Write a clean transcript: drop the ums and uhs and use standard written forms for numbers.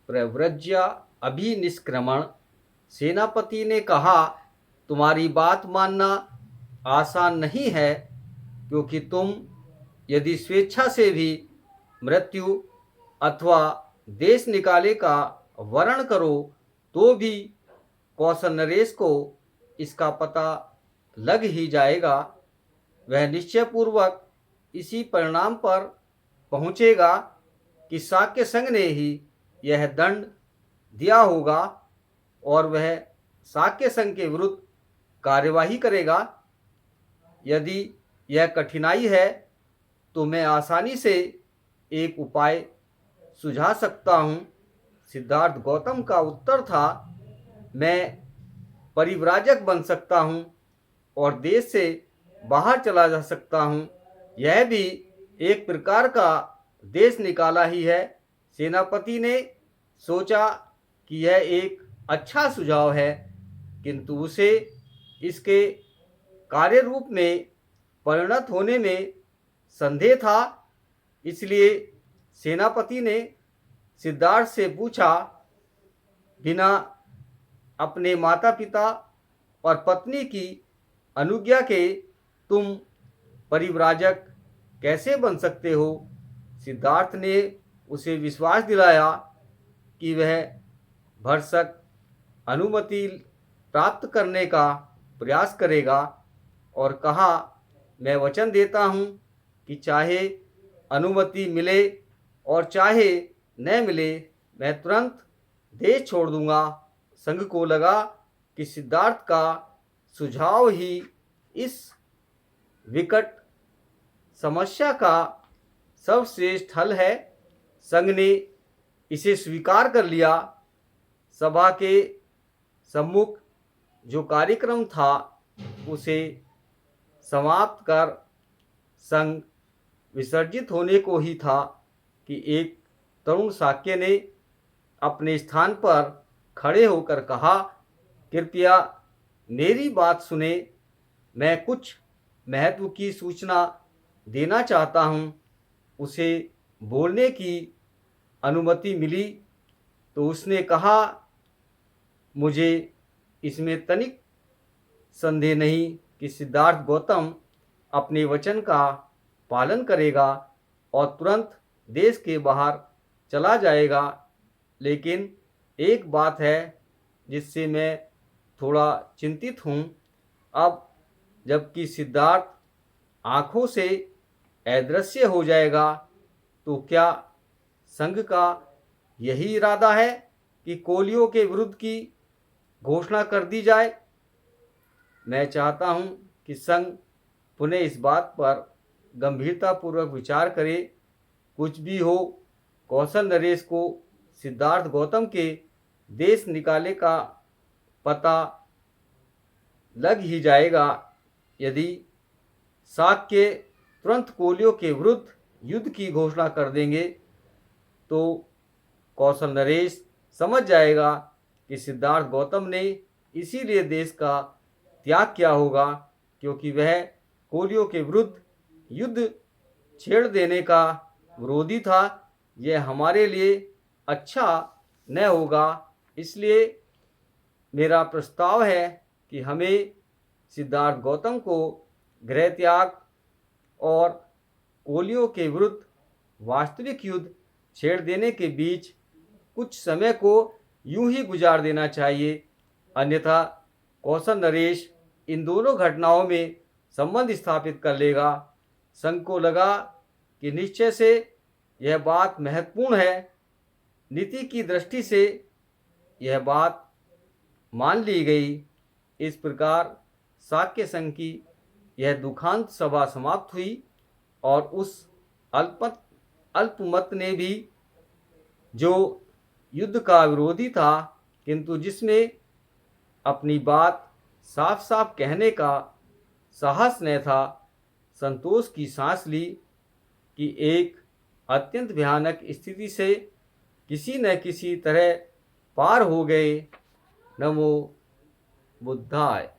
प्रव्रज्य अभिनिष्क्रमण। सेनापति ने कहा, तुम्हारी बात मानना आसान नहीं है, क्योंकि तुम यदि स्वेच्छा से भी मृत्यु अथवा देश निकाले का वर्ण करो तो भी कौशल नरेश को इसका पता लग ही जाएगा। वह निश्चयपूर्वक इसी परिणाम पर पहुंचेगा कि शाक्य संघ ने ही यह दंड दिया होगा और वह शाक्य संघ के विरुद्ध कार्यवाही करेगा। यदि यह कठिनाई है तो मैं आसानी से एक उपाय सुझा सकता हूँ। सिद्धार्थ गौतम का उत्तर था, मैं परिव्राजक बन सकता हूँ और देश से बाहर चला जा सकता हूँ। यह भी एक प्रकार का देश निकाला ही है। सेनापति ने सोचा कि यह एक अच्छा सुझाव है, किंतु उसे इसके कार्य रूप में परिणत होने में संदेह था। इसलिए सेनापति ने सिद्धार्थ से पूछा, बिना अपने माता पिता और पत्नी की अनुज्ञा के तुम परिव्राजक कैसे बन सकते हो? सिद्धार्थ ने उसे विश्वास दिलाया कि वह भरसक अनुमति प्राप्त करने का प्रयास करेगा और कहा, मैं वचन देता हूँ कि चाहे अनुमति मिले और चाहे न मिले, मैं तुरंत देश छोड़ दूंगा। संघ को लगा कि सिद्धार्थ का सुझाव ही इस विकट समस्या का सर्वश्रेष्ठ हल है। संघ ने इसे स्वीकार कर लिया। सभा के सम्मुख जो कार्यक्रम था उसे समाप्त कर संघ विसर्जित होने को ही था कि एक तरुण शाक्य ने अपने स्थान पर खड़े होकर कहा, कृपया मेरी बात सुने, मैं कुछ महत्व की सूचना देना चाहता हूँ। उसे बोलने की अनुमति मिली तो उसने कहा, मुझे इसमें तनिक संदेह नहीं कि सिद्धार्थ गौतम अपने वचन का पालन करेगा और तुरंत देश के बाहर चला जाएगा। लेकिन एक बात है जिससे मैं थोड़ा चिंतित हूँ। अब जबकि सिद्धार्थ आँखों से अदृश्य हो जाएगा, तो क्या संघ का यही इरादा है कि कोलियों के विरुद्ध की घोषणा कर दी जाए? मैं चाहता हूँ कि संघ पुनः इस बात पर गंभीरतापूर्वक विचार करे। कुछ भी हो, कौशल नरेश को सिद्धार्थ गौतम के देश निकाले का पता लग ही जाएगा। यदि शाक्य तुरंत कोलियों के विरुद्ध युद्ध की घोषणा कर देंगे तो कौशल नरेश समझ जाएगा कि सिद्धार्थ गौतम ने इसीलिए देश का त्याग किया होगा, क्योंकि वह कोलियों के विरुद्ध युद्ध छेड़ देने का विरोधी था। यह हमारे लिए अच्छा न होगा। इसलिए मेरा प्रस्ताव है कि हमें सिद्धार्थ गौतम को गृह त्याग और कोलियों के विरुद्ध वास्तविक युद्ध छेड़ देने के बीच कुछ समय को यूं ही गुजार देना चाहिए। अन्यथा कौशल नरेश इन दोनों घटनाओं में संबंध स्थापित कर लेगा। संघ को लगा कि निश्चय से यह बात महत्वपूर्ण है। नीति की दृष्टि से यह बात मान ली गई। इस प्रकार शाक्य संघ की यह दुखांत सभा समाप्त हुई और उस अल्पमत ने भी, जो युद्ध का विरोधी था किंतु जिसने अपनी बात साफ साफ कहने का साहस न था, संतोष की सांस ली कि एक अत्यंत भयानक स्थिति से किसी न किसी तरह पार हो गए। नमो बुद्धाय।